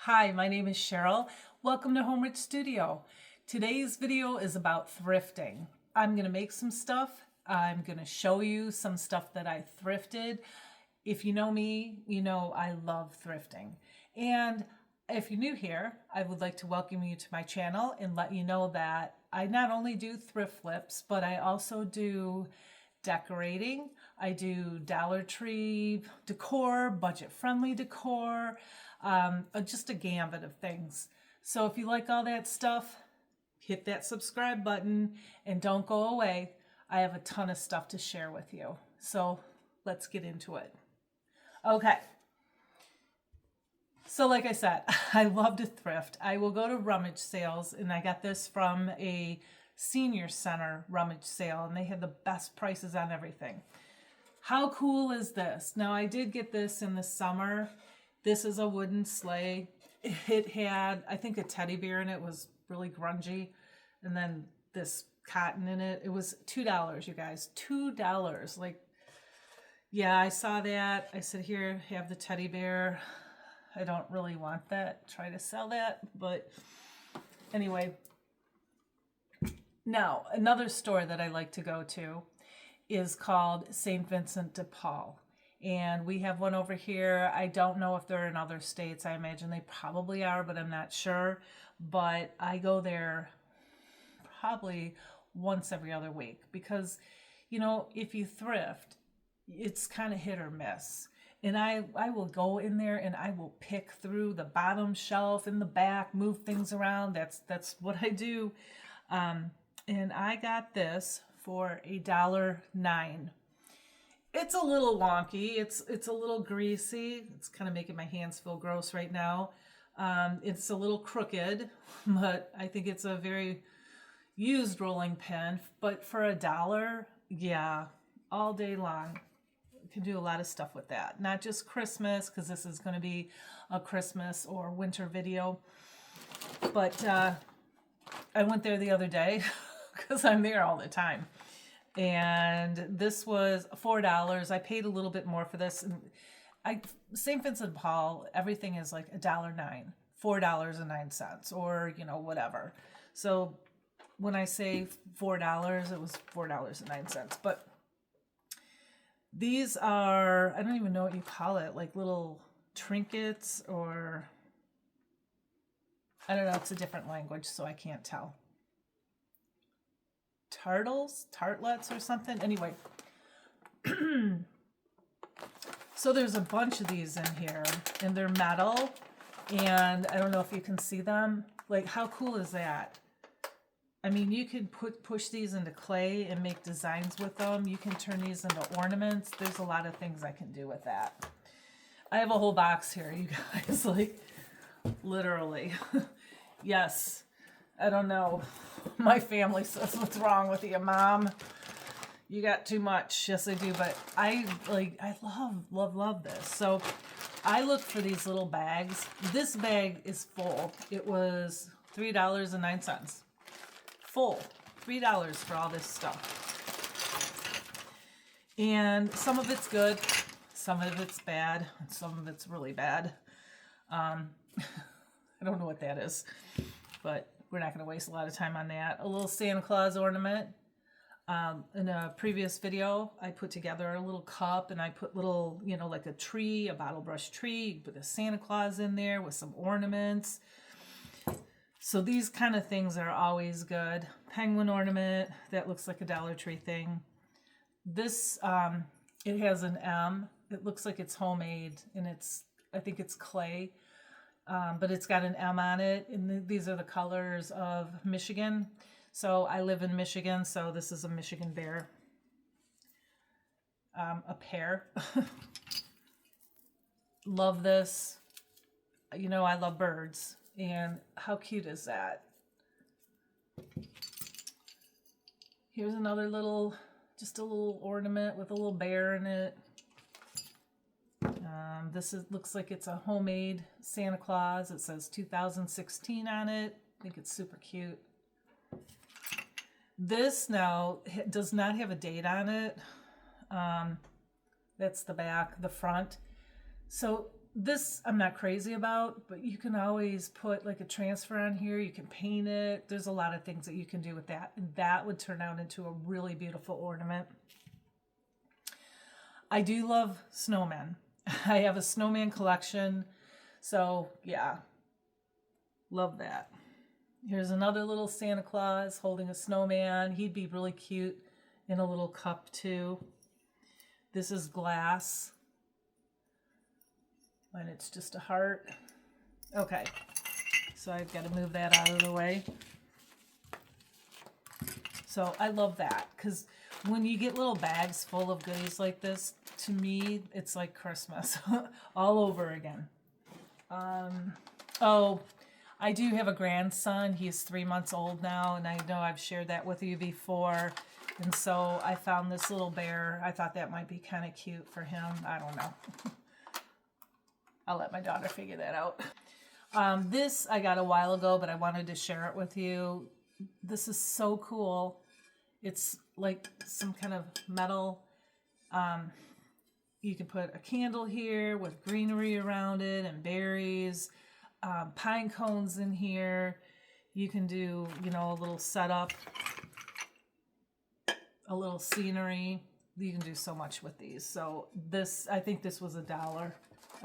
Hi, my name is Cheryl. Welcome to Home Rich Studio. Today's video is about thrifting. I'm going to make some stuff. I'm going to show you some stuff that I thrifted. If you know me, you know I love thrifting. And if you're new here, I would like to welcome you to my channel and let you know that I not only do thrift flips, but I also do decorating. I do Dollar Tree decor, budget-friendly decor, just a gambit of things. So if you like all that stuff, hit that subscribe button and don't go away. I have a ton of stuff to share with you. So let's get into it. Okay. So like I said, I love to thrift. I will go to rummage sales, and I got this from a senior center rummage sale, and they had the best prices on everything. How cool is this? Now, I did get this in the summer. This is a wooden sleigh. It had, I think, a teddy bear in it. It was really grungy. And then this cotton in it. It was $2, you guys. $2. Like, yeah, I saw that. I said, here, have the teddy bear. I don't really want that. Try to sell that. But anyway. Now, another store that I like to go to is called St. Vincent de Paul. And we have one over here. I don't know if they're in other states. I imagine they probably are, but I'm not sure. But I go there probably once every other week because, you know, if you thrift, it's kind of hit or miss. And I will go in there and I will pick through the bottom shelf in the back, move things around. That's what I do. And I got this for $1.09. It's a little wonky. It's a little greasy. It's kind of making my hands feel gross right now. It's a little crooked, but I think it's a very used rolling pin. But for $1, yeah, all day long. You can do a lot of stuff with that. Not just Christmas, because this is going to be a Christmas or winter video. But I went there the other day because I'm there all the time. And this was $4. I paid a little bit more for this. And St. Vincent de Paul, everything is like $1.09, $4.09, or, you know, whatever. So when I say $4, it was $4.09. But these are, I don't even know what you call it, like little trinkets, or I don't know, it's a different language, so I can't tell. Tartlets or something. Anyway, so there's a bunch of these in here, and they're metal, and I don't know if you can see them. Like, how cool is that? I mean, you can push these into clay and make designs with them. You can turn these into ornaments. There's a lot of things I can do with that. I have a whole box here, you guys, like, literally. Yes. I don't know. My family says, what's wrong with you, Mom? You got too much. Yes, I do. But I love this. So I looked for these little bags. This bag is full. It was $3.09. Full. $3 for all this stuff. And some of it's good. Some of it's bad. And some of it's really bad. I don't know what that is. But we're not going to waste a lot of time on that. A little Santa Claus ornament. In a previous video, I put together a little cup, and I put little, you know, like a tree, a bottle brush tree, put a Santa Claus in there with some ornaments. So these kind of things are always good. Penguin ornament, that looks like a Dollar Tree thing. This, it has an M. It looks like it's homemade, and I think it's clay. But it's got an M on it, and these are the colors of Michigan. So I live in Michigan, so this is a Michigan bear. A pear. Love this. You know, I love birds. And how cute is that? Here's another little, just a little ornament with a little bear in it. Looks like it's a homemade Santa Claus. It says 2016 on it. I think it's super cute. This now does not have a date on it. That's the back. The front So This I'm not crazy about, but you can always put like a transfer on here. You can paint it. There's a lot of things that you can do with that. And that would turn out into a really beautiful ornament. I do love snowmen. I have a snowman collection. So yeah, love that. Here's another little Santa Claus holding a snowman. He'd be really cute in a little cup too. This is glass. And it's just a heart. Okay, so I've got to move that out of the way. So I love that because when you get little bags full of goodies like this, to me, it's like Christmas all over again. Oh, I do have a grandson. He's 3 months old now, and I know I've shared that with you before. And so I found this little bear. I thought that might be kind of cute for him. I don't know. I'll let my daughter figure that out. This I got a while ago, but I wanted to share it with you. This is so cool. It's like some kind of metal. You can put a candle here with greenery around it and berries, pine cones in here. You can do, you know, a little setup, a little scenery. You can do so much with these. So this, I think this was $1.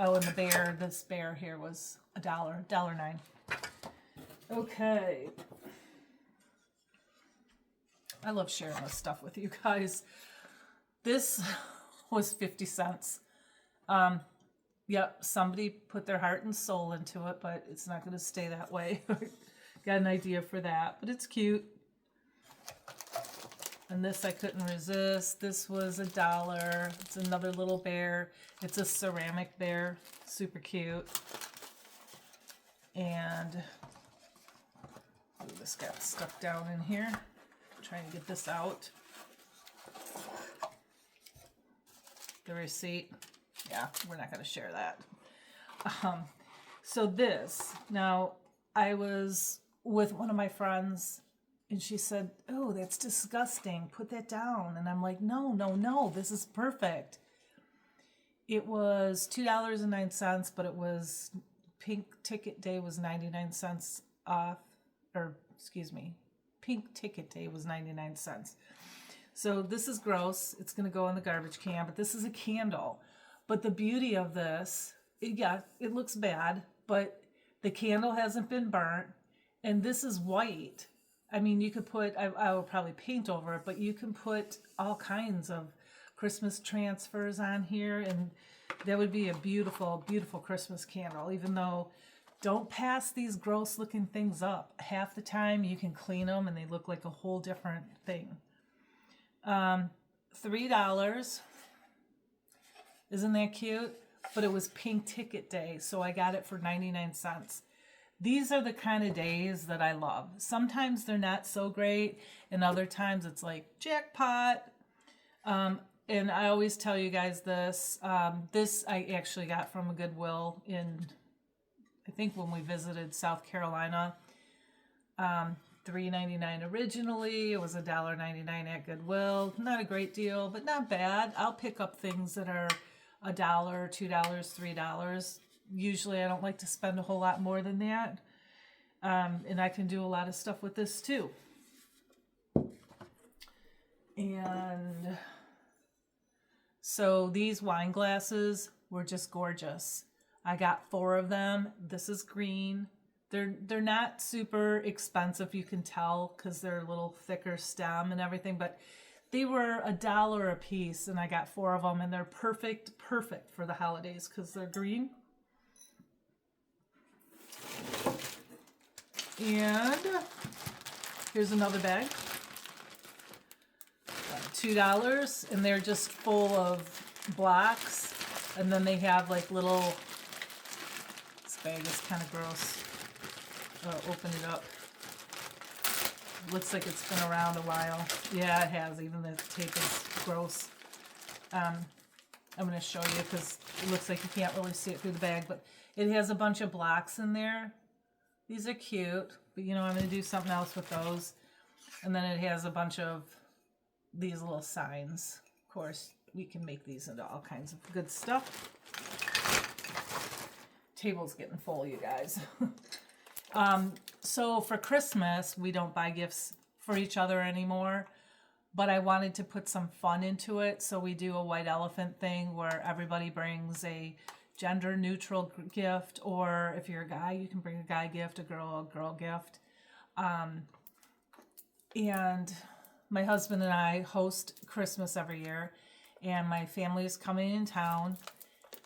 Oh, and the bear, this bear here was $1, $1.09. Okay. I love sharing this stuff with you guys. This was 50 cents. Yep, somebody put their heart and soul into it, but it's not going to stay that way. Got an idea for that, but it's cute. And this I couldn't resist. This was $1. It's another little bear. It's a ceramic bear. Super cute. And ooh, this got stuck down in here. I'm trying to get this out. The receipt. Yeah, we're not going to share that. So this, now I was with one of my friends and she said, oh, that's disgusting. Put that down. And I'm like, no, no, no, this is perfect. It was $2.09, but it was Pink Ticket Day was 99 cents off, or excuse me, Pink Ticket Day was 99 cents. So this is gross. It's going to go in the garbage can, but this is a candle. But the beauty of this, yeah, it looks bad, but the candle hasn't been burnt, and this is white. I mean, you could put, I will probably paint over it, but you can put all kinds of Christmas transfers on here, and that would be a beautiful, beautiful Christmas candle, even though don't pass these gross looking things up. Half the time you can clean them and they look like a whole different thing. $3. Isn't that cute? But it was Pink Ticket Day, so I got it for 99 cents. These are the kind of days that I love. Sometimes they're not so great, and other times it's like jackpot. And I always tell you guys this. This I actually got from a Goodwill in, I think when we visited South Carolina. $3.99 originally. It was $1.99 at Goodwill. Not a great deal, but not bad. I'll pick up things that are $1, $2, $3. Usually I don't like to spend a whole lot more than that. And I can do a lot of stuff with this too. And so these wine glasses were just gorgeous. I got 4 of them. This is green. They're not super expensive, you can tell, because they're a little thicker stem and everything, but they were $1 a piece, and I got 4 of them, and they're perfect for the holidays because they're green. And here's another bag. $2, and they're just full of blocks, and then they have like little, this bag is kind of gross. Open it up. Looks like it's been around a while. Yeah, it has. Even the tape is gross. I'm going to show you because it looks like you can't really see it through the bag, but it has a bunch of blocks in there. These are cute, but you know, I'm going to do something else with those. And then it has a bunch of these little signs. Of course, we can make these into all kinds of good stuff. Table's getting full, you guys. So for Christmas, we don't buy gifts for each other anymore, but I wanted to put some fun into it. So we do a white elephant thing where everybody brings a gender neutral gift, or if you're a guy, you can bring a guy gift, a girl gift. And my husband and I host Christmas every year, and my family is coming in town.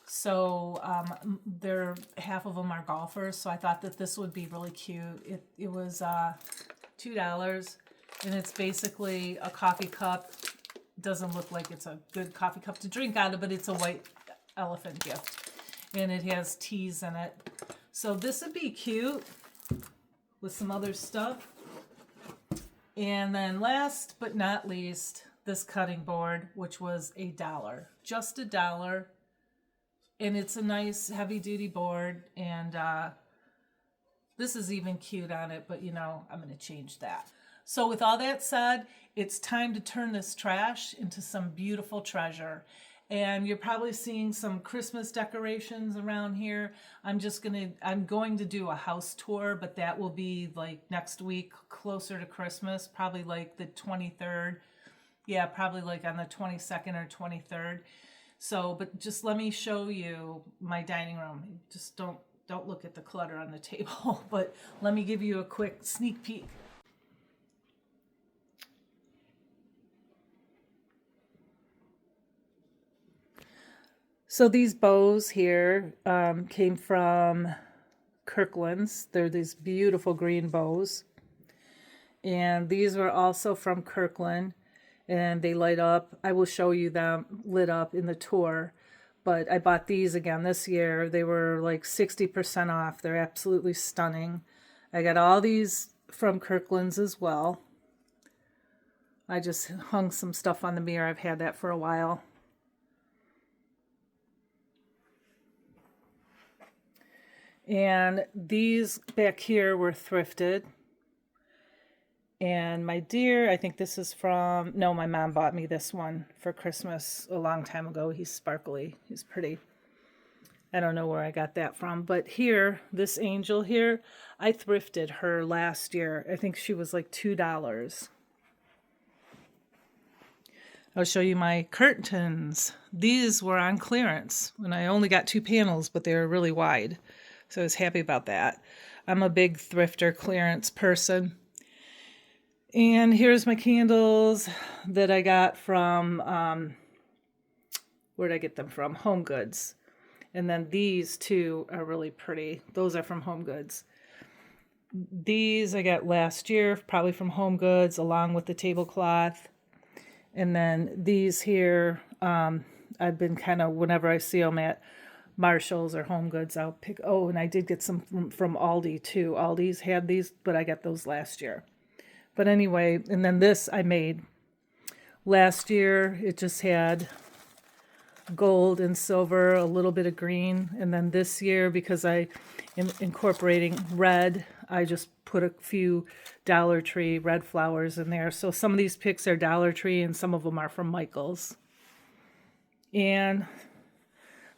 So half of them are golfers, so I thought that this would be really cute. It was $2, and it's basically a coffee cup. Doesn't look like it's a good coffee cup to drink out of, but it's a white elephant gift, and it has teas in it. So this would be cute with some other stuff. And then last but not least, this cutting board, which was $1, just $1. And it's a nice heavy duty board, and this is even cute on it, but you know, I'm going to change that. So with all that said, it's time to turn this trash into some beautiful treasure. And you're probably seeing some Christmas decorations around here. I'm going to do a house tour, but that will be like next week, closer to Christmas, probably like the 23rd. Yeah, probably like on the 22nd or 23rd. So, but just let me show you my dining room. Just don't look at the clutter on the table, but let me give you a quick sneak peek. So these bows here came from Kirkland's. They're these beautiful green bows. And these were also from Kirkland. And they light up. I will show you them lit up in the tour. But I bought these again this year. They were like 60% off. They're absolutely stunning. I got all these from Kirkland's as well. I just hung some stuff on the mirror. I've had that for a while. And these back here were thrifted. And my dear, I think this is from, no, my mom bought me this one for Christmas a long time ago. He's sparkly. He's pretty. I don't know where I got that from. But here, this angel here, I thrifted her last year. I think she was like $2. I'll show you my curtains. These were on clearance. And I only got 2 panels, but they were really wide. So I was happy about that. I'm a big thrifter, clearance person. And here's my candles that I got from, where did I get them from? Home Goods. And then these two are really pretty. Those are from Home Goods. These I got last year, probably from Home Goods, along with the tablecloth. And then these here, I've been kind of, whenever I see them at Marshall's or Home Goods, I'll pick. Oh, and I did get some from Aldi too. Aldi's had these, but I got those last year. But anyway, and then this I made last year. It just had gold and silver, a little bit of green. And then this year, because I am incorporating red, I just put a few Dollar Tree red flowers in there. So some of these picks are Dollar Tree and some of them are from Michael's. And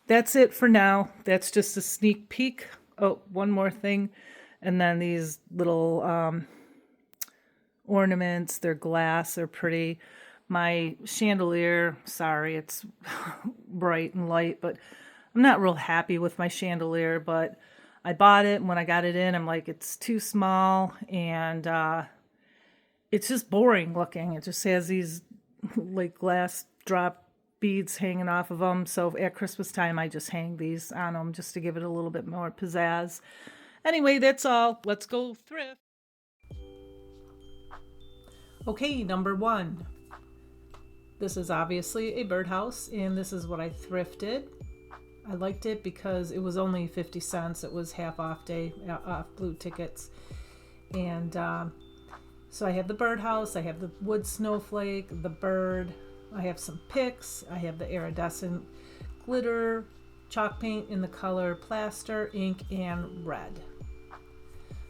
that's it for now. That's just a sneak peek. Oh, one more thing. And then these little ornaments, they're glass, they're pretty. My chandelier, sorry, it's bright and light, but I'm not real happy with my chandelier, but I bought it, and when I got it in, I'm like, it's too small, and it's just boring looking. It just has these like glass drop beads hanging off of them, so at Christmas time, I just hang these on them just to give it a little bit more pizzazz. Anyway, that's all. Let's go thrift. Okay, number 1. This is obviously a birdhouse, and this is what I thrifted. I liked it because it was only 50 cents. It was half off day, off blue tickets. And so I have the birdhouse, I have the wood snowflake, the bird, I have some picks, I have the iridescent glitter, chalk paint in the color plaster, ink, and red.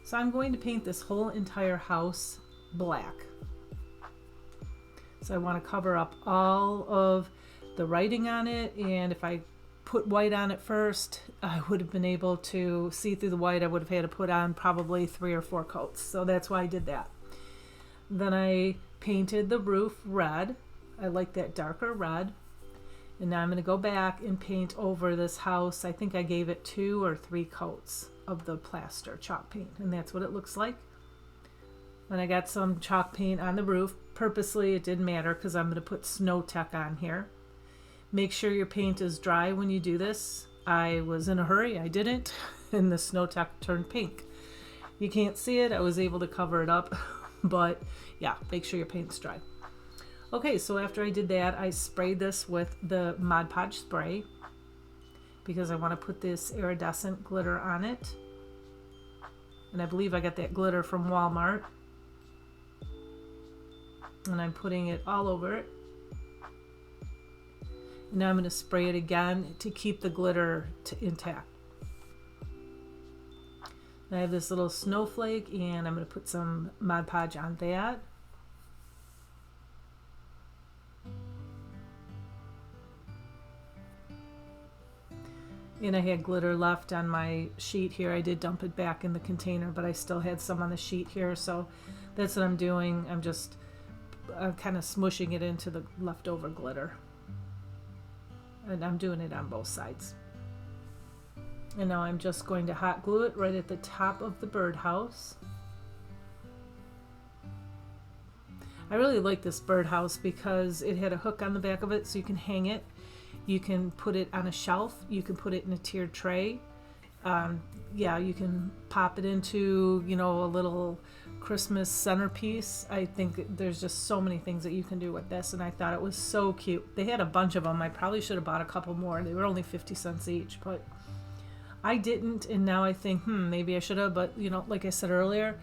So I'm going to paint this whole entire house black. So I want to cover up all of the writing on it, and if I put white on it first, I would have been able to see through the white. I would have had to put on probably 3 or 4 coats. So that's why I did that. Then I painted the roof red. I like that darker red. And now I'm going to go back and paint over this house. I think I gave it 2 or 3 coats of the plaster chalk paint. And that's what it looks like. And I got some chalk paint on the roof. Purposely, it didn't matter because I'm going to put snow tech on here. Make sure your paint is dry when you do this. I was in a hurry, I didn't, and the snow tech turned pink. You can't see it, I was able to cover it up, but yeah, make sure your paint's dry. Okay, so after I did that, I sprayed this with the Mod Podge spray because I want to put this iridescent glitter on it. And I believe I got that glitter from Walmart. And I'm putting it all over it. Now I'm going to spray it again to keep the glitter intact. I have this little snowflake and I'm going to put some Mod Podge on that. And I had glitter left on my sheet here. I did dump it back in the container, but I still had some on the sheet here. So that's what I'm doing. I'm just kind of smushing it into the leftover glitter. And I'm doing it on both sides. And now I'm just going to hot glue it right at the top of the birdhouse. I really like this birdhouse because it had a hook on the back of it so you can hang it. You can put it on a shelf. You can put it in a tiered tray. Yeah, you can pop it into, you know, a little Christmas centerpiece. I think there's just so many things that you can do with this, and I thought it was so cute. They had a bunch of them. I probably should have bought a couple more. They were only 50 cents each, but I didn't, and now I think, maybe I should have, but you know, like I said earlier,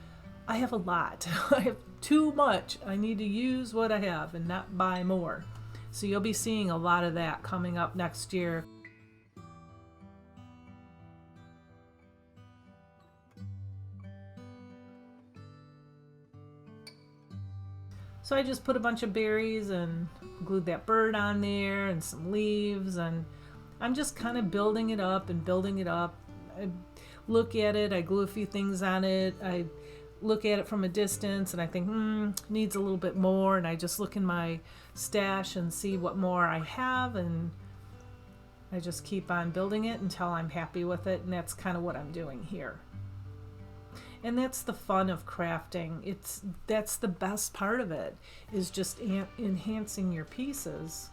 I have a lot. I have too much. I need to use what I have and not buy more. So you'll be seeing a lot of that coming up next year. So I just put a bunch of berries and glued that bird on there and some leaves, and I'm just kind of building it up and building it up. I look at it, I glue a few things on it, I look at it from a distance and I think, needs a little bit more, and I just look in my stash and see what more I have, and I just keep on building it until I'm happy with it, and that's kind of what I'm doing here. And that's the fun of crafting. That's the best part of it, is just enhancing your pieces.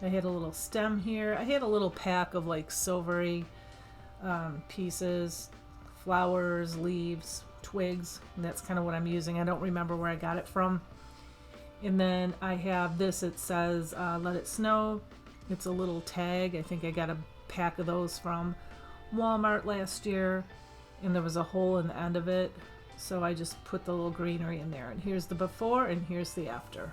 I had a little stem here. I had a little pack of like silvery pieces, flowers, leaves, twigs, and that's kind of what I'm using. I don't remember where I got it from. And then I have this, it says let it snow. It's a little tag. I think I got a pack of those from Walmart last year, and there was a hole in the end of it, so I just put the little greenery in there. And here's the before and here's the after.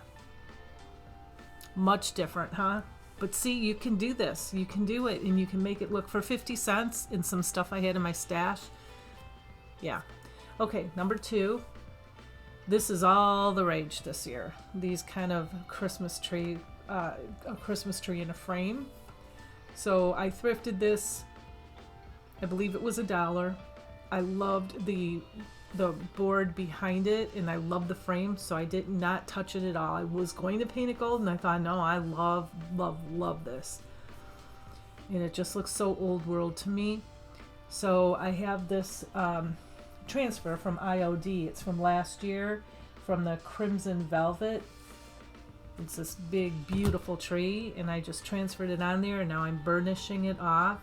Much different, huh? But see, you can do this. You can do it, and you can make it look for 50 cents and some stuff I had in my stash. Yeah. Okay, number 2. This is all the rage this year. These kind of Christmas tree, a Christmas tree in a frame. So I thrifted this. I believe it was $1. I loved the board behind it, and I loved the frame, so I did not touch it at all. I was going to paint it gold, and I thought, no, I love this. And it just looks so old world to me. So I have this transfer from IOD. It's from last year, from the Crimson Velvet. It's this big, beautiful tree, and I just transferred it on there, and now I'm burnishing it off.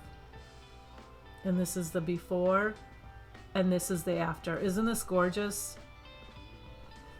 And this is the before, and this is the after. Isn't this gorgeous?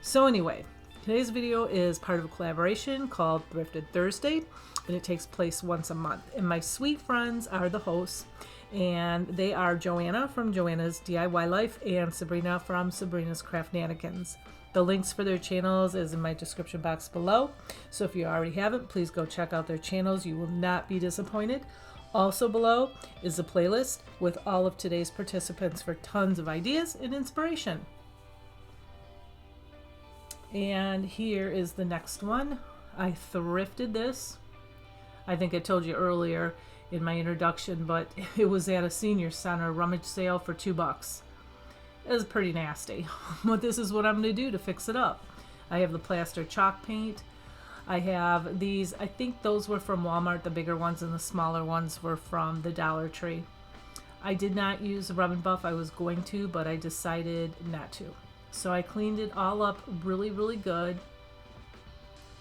So anyway, today's video is part of a collaboration called Thrifted Thursday, and it takes place once a month. And my sweet friends are the hosts, and they are Joanna from Joanna's DIY Life and Sabrina from Sabrina's Craft-nanigans. The links for their channels is in my description box below, so if you already haven't, please go check out their channels. You will not be disappointed. Also below is a playlist with all of today's participants for tons of ideas and inspiration. And here is the next one. I thrifted this. I think I told you earlier, in my introduction, but it was at a senior center rummage sale for $2. It was pretty nasty, but this is what I'm going to do to fix it up. I have the plaster chalk paint. I have these, I think those were from Walmart, the bigger ones, and the smaller ones were from the Dollar Tree. I did not use the rub and buff. I was going to, but I decided not to. So I cleaned it all up really, really good.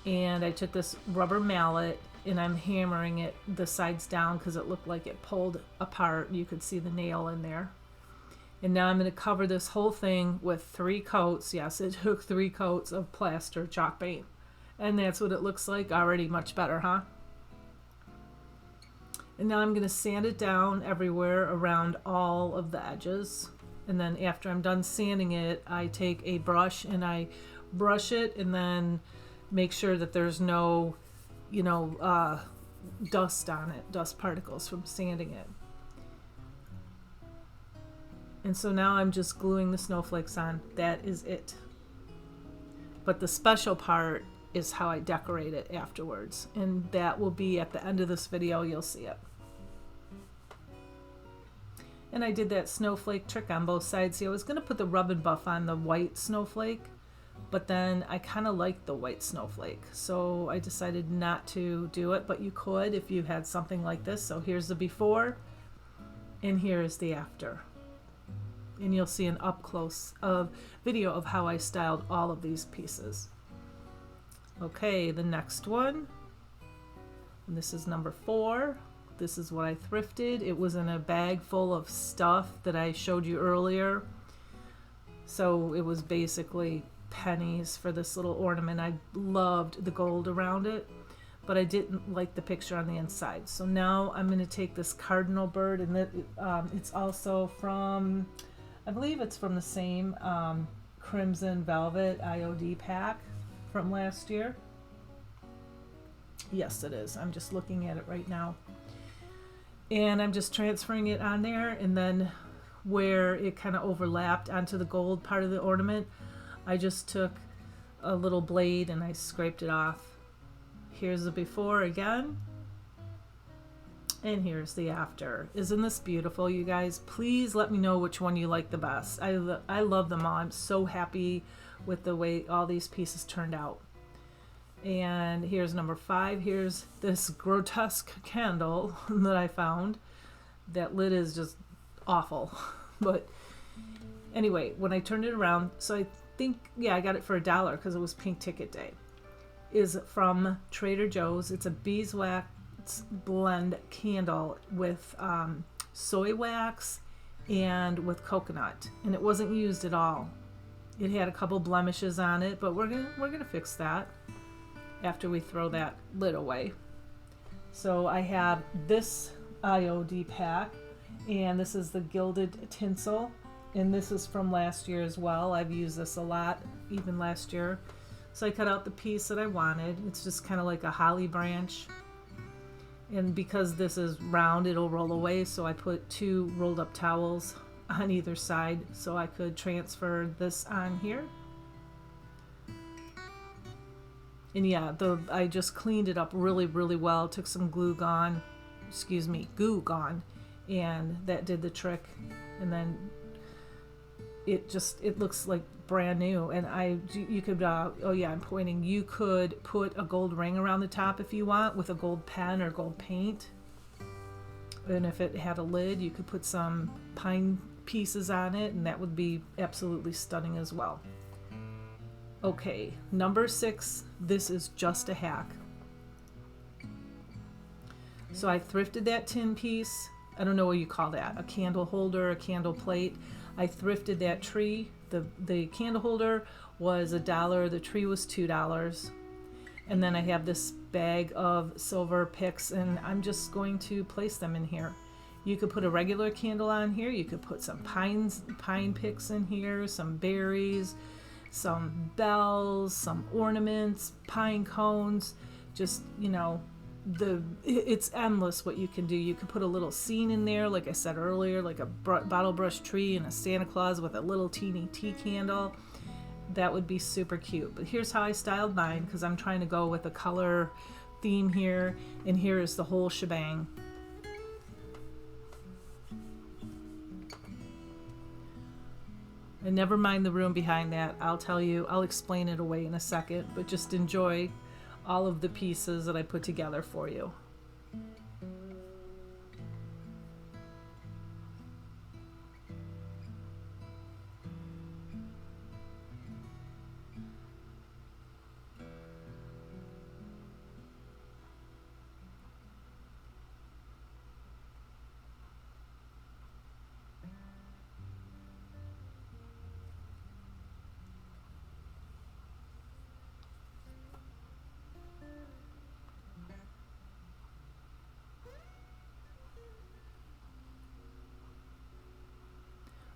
And I took this rubber mallet and I'm hammering it the sides down because it looked like it pulled apart. You could see the nail in there. And now I'm going to cover this whole thing with 3 coats. Yes, it took 3 coats of plaster chalk paint. And that's what it looks like. Already much better, huh? And now I'm going to sand it down everywhere around all of the edges. And then after I'm done sanding it, I take a brush and I brush it and then make sure that there's no, dust on it, dust particles from sanding it. And so now I'm just gluing the snowflakes on. That is it. But the special part is how I decorate it afterwards. And that will be at the end of this video. You'll see it. And I did that snowflake trick on both sides. See, I was going to put the rub and buff on the white snowflake, but then I kind of liked the white snowflake. So I decided not to do it, but you could if you had something like this. So here's the before, and here's the after. And you'll see an up close video of how I styled all of these pieces. Okay, the next one, and this is number 4. This is what I thrifted. It was in a bag full of stuff that I showed you earlier. So it was basically pennies for this little ornament. I loved the gold around it, but I didn't like the picture on the inside. So now I'm going to take this cardinal bird, and it's also from, I believe it's from the same Crimson Velvet IOD pack from last year. Yes, it is. I'm just looking at it right now. And I'm just transferring it on there, and then where it kind of overlapped onto the gold part of the ornament, I just took a little blade and I scraped it off. Here's the before again, and here's the after. Isn't this beautiful, you guys? Please let me know which one you like the best. I love them all. I'm so happy with the way all these pieces turned out. And here's number 5. Here's this grotesque candle that I found. That lid is just awful. But anyway, when I turned it around, so I think, yeah, I got it for $1 because it was pink ticket day. Is from Trader Joe's. It's a beeswax blend candle with soy wax and with coconut. And it wasn't used at all. It had a couple blemishes on it, but we're gonna fix that after we throw that lid away. So I have this IOD pack, and this is the gilded tinsel, and this is from last year as well. I've used this a lot, even last year. So I cut out the piece that I wanted. It's just kind of like a holly branch, and because this is round, it'll roll away, so I put 2 rolled up towels on either side so I could transfer this on here. And yeah, I just cleaned it up really, really well. Took some goo gone, and that did the trick. And then it looks like brand new. And you could, oh yeah, I'm pointing. You could put a gold ring around the top if you want with a gold pen or gold paint. And if it had a lid, you could put some pine pieces on it, and that would be absolutely stunning as well. Okay, number 6, this is just a hack. So I thrifted that tin piece. I don't know what you call that, a candle holder, a candle plate. I thrifted that tree. The candle holder was $1, the tree was $2. And then I have this bag of silver picks, and I'm just going to place them in here. You could put a regular candle on here. You could put some pine picks in here, some berries, some bells, some ornaments, pine cones, just, it's endless what you can do. You could put a little scene in there, like I said earlier, like a bottle brush tree and a Santa Claus with a little teeny tea candle. That would be super cute. But here's how I styled mine, because I'm trying to go with a color theme here, and here is the whole shebang. And never mind the room behind that. I'll explain it away in a second, but just enjoy all of the pieces that I put together for you.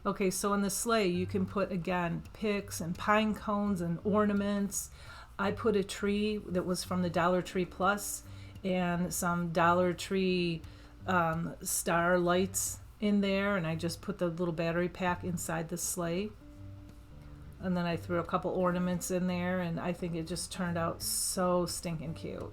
Okay, so in the sleigh, you can put, again, picks and pine cones and ornaments. I put a tree that was from the Dollar Tree Plus and some Dollar Tree star lights in there, and I just put the little battery pack inside the sleigh. And then I threw a couple ornaments in there, and I think it just turned out so stinking cute.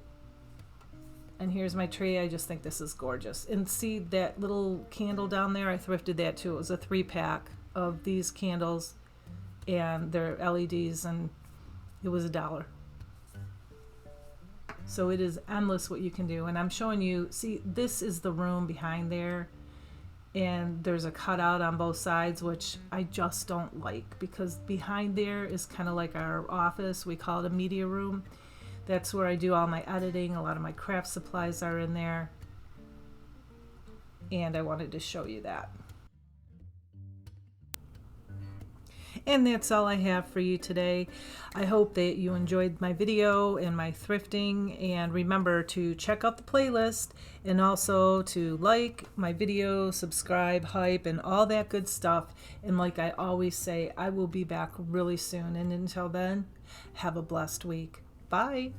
And here's my tree. I just think this is gorgeous. And see that little candle down there? I thrifted that too. It was a 3-pack of these candles, and they're LEDs, and it was $1. So it is endless what you can do. And I'm showing you, see, this is the room behind there, and there's a cutout on both sides, which I just don't like, because behind there is kind of like our office. We call it a media room. That's where I do all my editing. A lot of my craft supplies are in there. And I wanted to show you that. And that's all I have for you today. I hope that you enjoyed my video and my thrifting. And remember to check out the playlist, and also to like my video, subscribe, hype, and all that good stuff. And like I always say, I will be back really soon. And until then, have a blessed week. Bye.